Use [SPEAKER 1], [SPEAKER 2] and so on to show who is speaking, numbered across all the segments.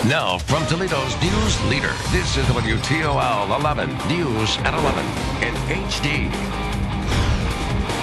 [SPEAKER 1] Now, from Toledo's news leader, this is WTOL 11 News at 11 in HD.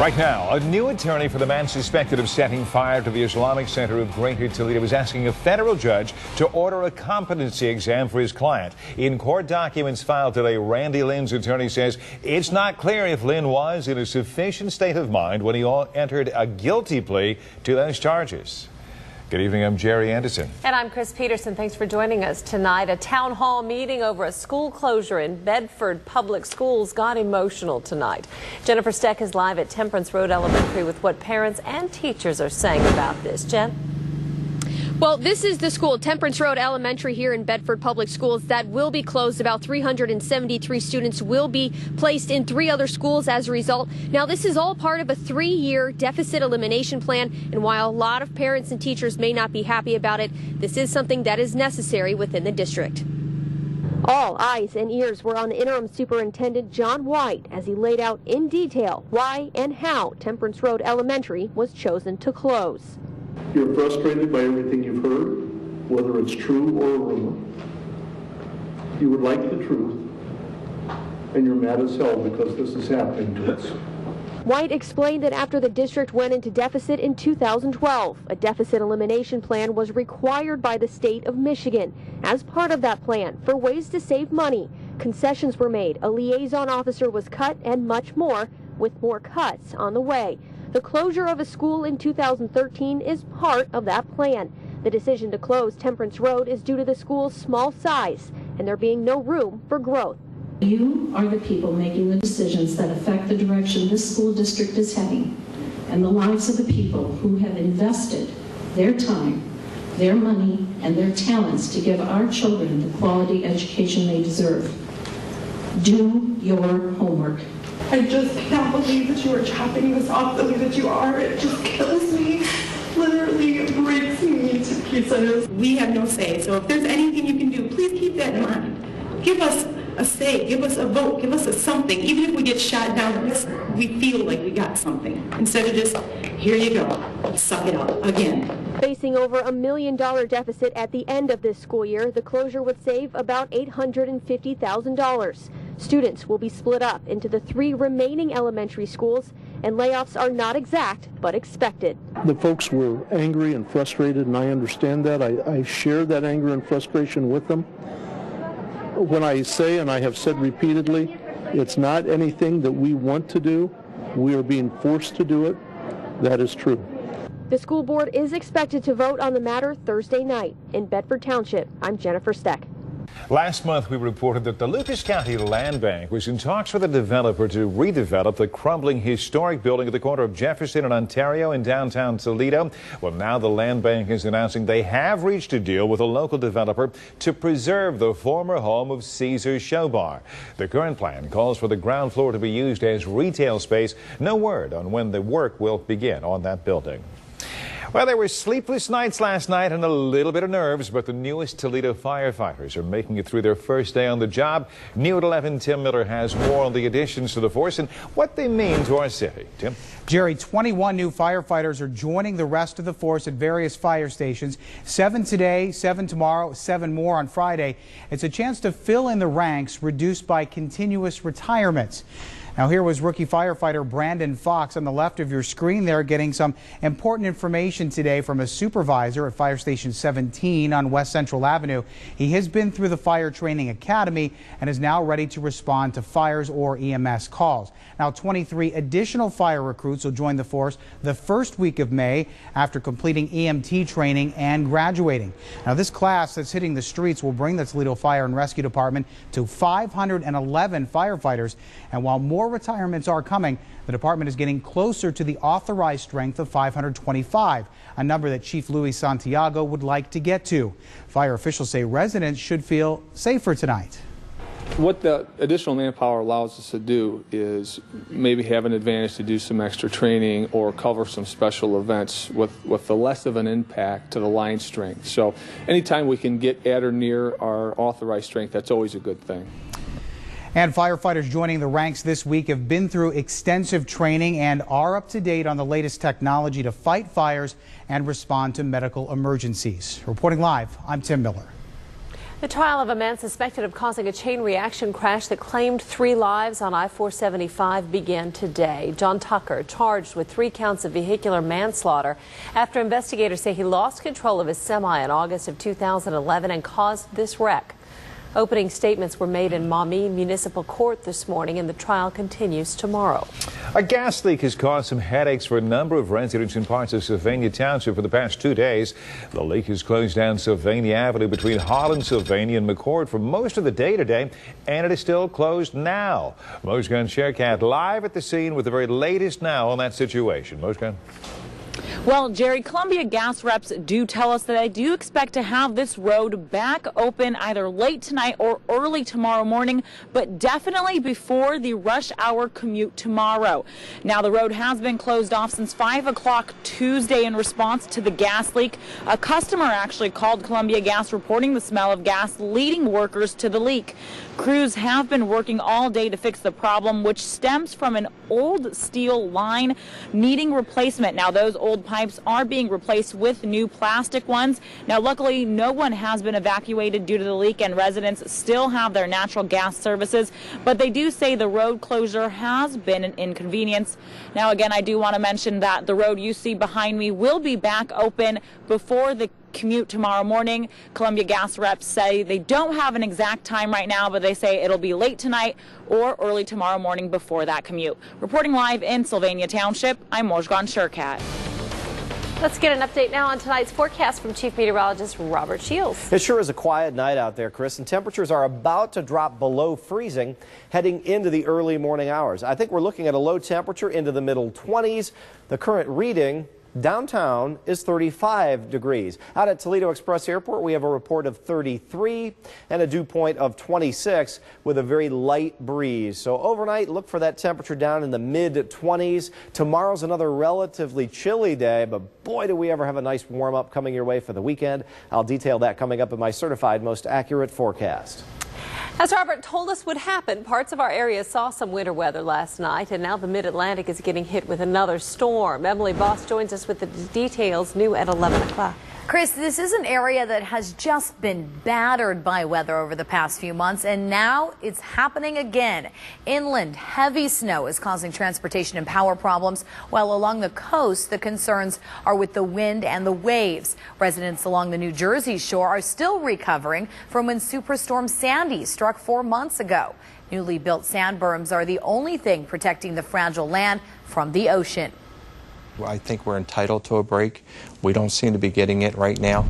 [SPEAKER 2] Right now, a new attorney for the man suspected of setting fire to the Islamic Center of Greater Toledo is asking a federal judge to order a competency exam for his client. In court documents filed today, Randy Lynn's attorney says it's not clear if Lynn was in a sufficient state of mind when he entered a guilty plea to those charges. Good evening, I'm Jerry Anderson.
[SPEAKER 3] And I'm Chris Peterson. Thanks for joining us tonight. A town hall meeting over a school closure in Bedford Public Schools got emotional tonight. Jennifer Steck is live at Temperance Road Elementary with what parents and teachers are saying about this. Jen?
[SPEAKER 4] Well, this is the school, Temperance Road Elementary here in Bedford Public Schools, that will be closed. About 373 students will be placed in 3 other schools as a result. Now, this is all part of a 3-year deficit elimination plan, and while a lot of parents and teachers may not be happy about it, this is something that is necessary within the district. All eyes and ears were on interim superintendent John White as he laid out in detail why and how Temperance Road Elementary was chosen to close.
[SPEAKER 5] You're frustrated by everything you've heard, whether it's true or a rumor. You would like the truth, and you're mad as hell because this is happening to us.
[SPEAKER 4] White explained that after the district went into deficit in 2012, a deficit elimination plan was required by the state of Michigan. As part of that plan, for ways to save money, concessions were made, a liaison officer was cut, and much more, with more cuts on the way. The closure of a school in 2013 is part of that plan. The decision to close Temperance Road is due to the school's small size and there being no room for growth.
[SPEAKER 6] You are the people making the decisions that affect the direction this school district is heading and the lives of the people who have invested their time, their money, and their talents to give our children the quality education they deserve. Do your homework.
[SPEAKER 7] I just cannot believe that you are chopping this off the way that you are. It just kills me. Literally, it breaks me to pieces. We have no say, so if there's anything you can do, please keep that in mind. Give us a say, give us a vote, give us a something. Even if we get shot down, at least we feel like we got something. Instead of just, here you go, suck it up again.
[SPEAKER 4] Facing over $1 million deficit at the end of this school year, the closure would save about $850,000. Students will be split up into the 3 remaining elementary schools, and layoffs are not exact, but expected.
[SPEAKER 5] The folks were angry and frustrated, and I understand that. I share that anger and frustration with them. When I say, and I have said repeatedly, it's not anything that we want to do. We are being forced to do it. That is true.
[SPEAKER 4] The school board is expected to vote on the matter Thursday night. In Bedford Township, I'm Jennifer Steck.
[SPEAKER 2] Last month, we reported that the Lucas County Land Bank was in talks with a developer to redevelop the crumbling historic building at the corner of Jefferson and Ontario in downtown Toledo. Well, now the Land Bank is announcing they have reached a deal with a local developer to preserve the former home of Caesar's Show Bar. The current plan calls for the ground floor to be used as retail space. No word on when the work will begin on that building. Well, there were sleepless nights last night and a little bit of nerves, but the newest Toledo firefighters are making it through their first day on the job. New at 11, Tim Miller has more on the additions to the force and what they mean to our city. Tim?
[SPEAKER 8] Jerry, 21 new firefighters are joining the rest of the force at various fire stations. 7 today, 7 tomorrow, 7 more on Friday. It's a chance to fill in the ranks reduced by continuous retirements. Now, here was rookie firefighter Brandon Fox on the left of your screen there, getting some important information today from a supervisor at Fire Station 17 on West Central Avenue. He has been through the Fire Training Academy and is now ready to respond to fires or EMS calls. Now, 23 additional fire recruits will join the force the first week of May after completing EMT training and graduating. Now, this class that's hitting the streets will bring the Toledo Fire and Rescue Department to 511 firefighters. And while more retirements are coming, the department is getting closer to the authorized strength of 525, a number that Chief Luis Santiago would like to get to. Fire officials say residents should feel safer tonight.
[SPEAKER 9] What the additional manpower allows us to do is maybe have an advantage to do some extra training or cover some special events with the less of an impact to the line strength. So anytime we can get at or near our authorized strength, that's always a good thing.
[SPEAKER 8] And firefighters joining the ranks this week have been through extensive training and are up to date on the latest technology to fight fires and respond to medical emergencies. Reporting live, I'm Tim Miller.
[SPEAKER 3] The trial of a man suspected of causing a chain reaction crash that claimed 3 lives on I-475 began today. John Tucker charged with 3 counts of vehicular manslaughter after investigators say he lost control of his semi in August of 2011 and caused this wreck. Opening statements were made in Maumee Municipal Court this morning, and the trial continues tomorrow.
[SPEAKER 2] A gas leak has caused some headaches for a number of residents in parts of Sylvania Township for the past 2 days. The leak has closed down Sylvania Avenue between Holland, Sylvania, and McCord for most of the day today, and it is still closed now. Mojgan Sherkat live at the scene with the very latest now on that situation. Mojgan.
[SPEAKER 10] Well, Jerry, Columbia Gas reps do tell us that they do expect to have this road back open either late tonight or early tomorrow morning, but definitely before the rush hour commute tomorrow. Now, the road has been closed off since 5 o'clock Tuesday in response to the gas leak. A customer actually called Columbia Gas reporting the smell of gas, leading workers to the leak. Crews have been working all day to fix the problem, which stems from an old steel line needing replacement. Now, those old pipes are being replaced with new plastic ones. Now, luckily, no one has been evacuated due to the leak, and residents still have their natural gas services, but they do say the road closure has been an inconvenience. Now, again, I do want to mention that the road you see behind me will be back open before the commute tomorrow morning. Columbia Gas reps say they don't have an exact time right now, but they say it'll be late tonight or early tomorrow morning before that commute. Reporting live in Sylvania Township, I'm Mojgan Sherkat.
[SPEAKER 3] Let's get an update now on tonight's forecast from Chief Meteorologist Robert Shields.
[SPEAKER 11] It sure is a quiet night out there, Chris, and temperatures are about to drop below freezing heading into the early morning hours. I think we're looking at a low temperature into the middle 20s. The current reading downtown is 35 degrees. Out at Toledo Express Airport, we have a report of 33 and a dew point of 26 with a very light breeze. So overnight, look for that temperature down in the mid-20s. Tomorrow's another relatively chilly day, but boy, do we ever have a nice warm-up coming your way for the weekend. I'll detail that coming up in my certified most accurate forecast.
[SPEAKER 3] As Robert told us would happen, parts of our area saw some winter weather last night, and now the Mid-Atlantic is getting hit with another storm. Emily Voss joins us with the details, new at 11 o'clock.
[SPEAKER 12] Chris, this is an area that has just been battered by weather over the past few months, and now it's happening again. Inland, heavy snow is causing transportation and power problems, while along the coast, the concerns are with the wind and the waves. Residents along the New Jersey shore are still recovering from when Superstorm Sandy struck 4 months ago. Newly built sand berms are the only thing protecting the fragile land from the ocean.
[SPEAKER 13] I think we're entitled to a break. We don't seem to be getting it right now.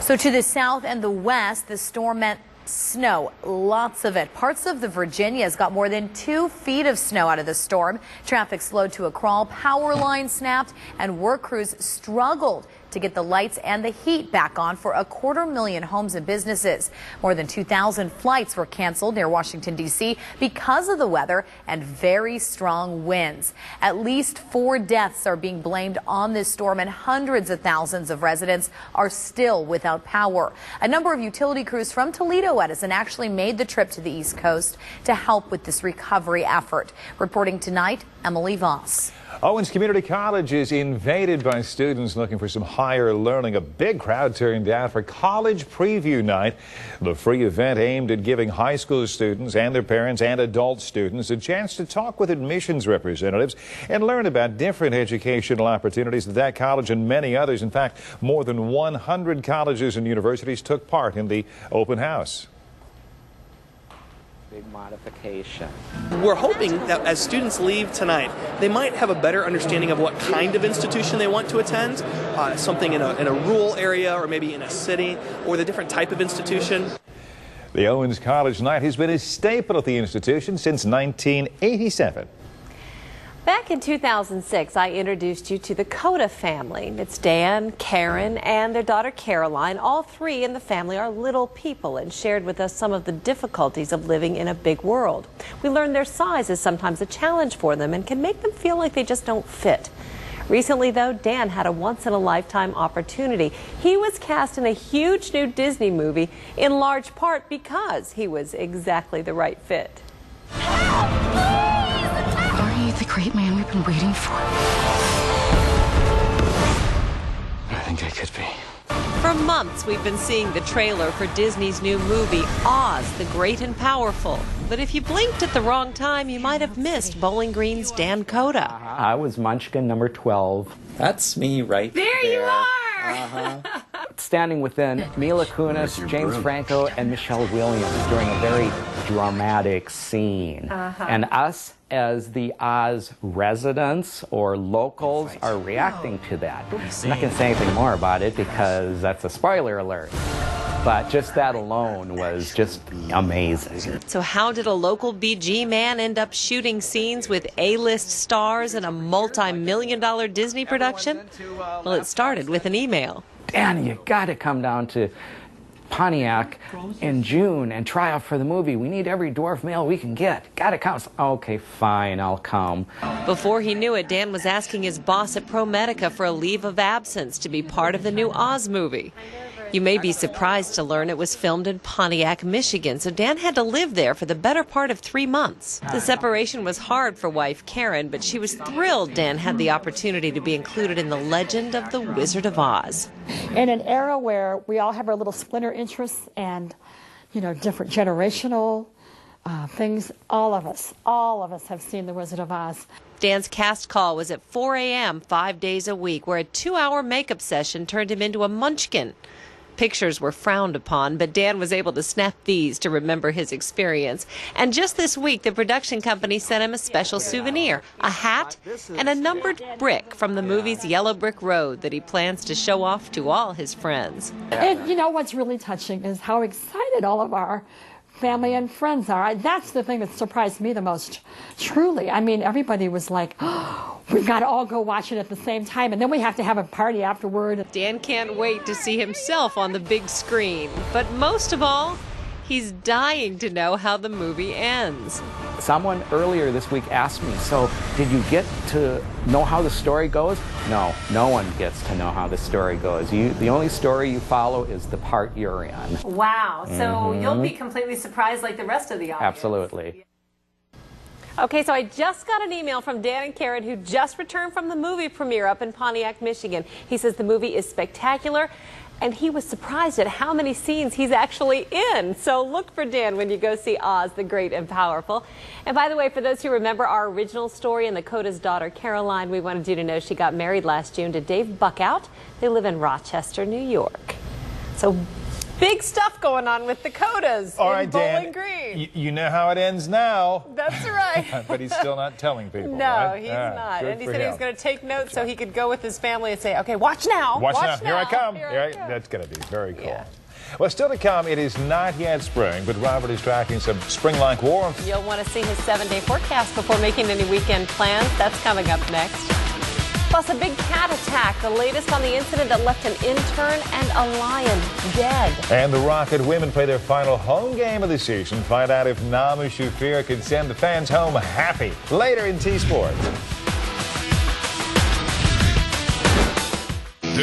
[SPEAKER 12] So to the south and the west, the storm meant snow, lots of it. Parts of the Virginias got more than 2 feet of snow out of the storm. Traffic slowed to a crawl, power lines snapped, and work crews struggled to get the lights and the heat back on for 250,000 homes and businesses. More than 2,000 flights were canceled near Washington, D.C. because of the weather and very strong winds. At least 4 deaths are being blamed on this storm, and hundreds of thousands of residents are still without power. A number of utility crews from Toledo Edison actually made the trip to the East Coast to help with this recovery effort. Reporting tonight, Emily Voss.
[SPEAKER 2] Owens Community College is invaded by students looking for some higher learning. A big crowd turned out for College Preview Night, the free event aimed at giving high school students and their parents and adult students a chance to talk with admissions representatives and learn about different educational opportunities at that college and many others. In fact, more than 100 colleges and universities took part in the open house.
[SPEAKER 14] Big modification.
[SPEAKER 15] We're hoping that as students leave tonight, they might have a better understanding of what kind of institution they want to attend, something in a rural area or maybe in a city, or the different type of institution.
[SPEAKER 2] The Owens College Night has been a staple at the institution since 1987.
[SPEAKER 3] Back in 2006, I introduced you to the Cota family. It's Dan, Karen, and their daughter Caroline. All 3 in the family are little people and shared with us some of the difficulties of living in a big world. We learned their size is sometimes a challenge for them and can make them feel like they just don't fit. Recently, though, Dan had a once-in-a-lifetime opportunity. He was cast in a huge new Disney movie, in large part because he was exactly the right fit.
[SPEAKER 16] The great man we've been waiting for.
[SPEAKER 17] I think I could be.
[SPEAKER 3] For months, we've been seeing the trailer for Disney's new movie, Oz, the Great and Powerful. But if you blinked at the wrong time, you might have missed Bowling Green's Dan Cota.
[SPEAKER 14] I was Munchkin number 12.
[SPEAKER 17] That's me right there.
[SPEAKER 3] There you are!
[SPEAKER 14] Standing within Mila Kunis, James Franco, and Michelle Williams during a very dramatic scene. And us, as the Oz residents or locals, are reacting to that. I'm not going to say anything more about it because that's a spoiler alert. But just that alone was just amazing.
[SPEAKER 3] So how did a local BG man end up shooting scenes with A-list stars in a multi-million-dollar Disney production? Well, it started with an email.
[SPEAKER 14] Dan, you got to come down to Pontiac in June and try out for the movie. We need every dwarf male we can get. Got to come. Okay, fine, I'll come.
[SPEAKER 3] Before he knew it, Dan was asking his boss at ProMedica for a leave of absence to be part of the new Oz movie. You may be surprised to learn it was filmed in Pontiac, Michigan, so Dan had to live there for the better part of 3 months. The separation was hard for wife Karen, but she was thrilled Dan had the opportunity to be included in the legend of the Wizard of Oz.
[SPEAKER 18] In an era where we all have our little splinter interests and, different generational things, all of us have seen the Wizard of Oz.
[SPEAKER 3] Dan's cast call was at 4 a.m. 5 days a week, where a 2-hour makeup session turned him into a munchkin. Pictures were frowned upon, but Dan was able to snap these to remember his experience. And just this week, the production company sent him a special souvenir, a hat and a numbered brick from the movie's Yellow Brick Road that he plans to show off to all his friends.
[SPEAKER 18] And what's really touching is how excited all of our family and friends are. That's the thing that surprised me the most, truly. I mean, everybody was like, oh, we've got to all go watch it at the same time, and then we have to have a party afterward.
[SPEAKER 3] Dan can't wait to see himself on the big screen. But most of all, he's dying to know how the movie ends.
[SPEAKER 14] Someone earlier this week asked me, so did you get to know how the story goes? No, no one gets to know how the story goes. The only story you follow is the part you're in.
[SPEAKER 3] Wow, so you'll be completely surprised like the rest of the audience.
[SPEAKER 14] Absolutely.
[SPEAKER 3] Okay, so I just got an email from Dan and Karen, who just returned from the movie premiere up in Pontiac, Michigan. He says the movie is spectacular, and he was surprised at how many scenes he's actually in. So look for Dan when you go see Oz, the Great and Powerful. And by the way, for those who remember our original story and the Cota's daughter, Caroline, we wanted you to know she got married last June to Dave Buckout. They live in Rochester, New York. So big stuff going on with the Cotas in Bowling Green.
[SPEAKER 2] You know how it ends now.
[SPEAKER 3] That's right.
[SPEAKER 2] But he's still not telling people,
[SPEAKER 3] No,
[SPEAKER 2] right?
[SPEAKER 3] he's not. And he said
[SPEAKER 2] him.
[SPEAKER 3] he was going to take notes so he could go with his family and say, okay, watch now.
[SPEAKER 2] Watch now. Here I come. That's going to be very cool. Yeah. Well, still to come, it is not yet spring, but Robert is tracking some spring-like warmth.
[SPEAKER 3] You'll want to see his 7-day forecast before making any weekend plans. That's coming up next. Plus, a big cat attack, the latest on the incident that left an intern and a lion dead.
[SPEAKER 2] And the Rocket women play their final home game of the season. Find out if Namu Shafir can send the fans home happy. Later in T-Sports.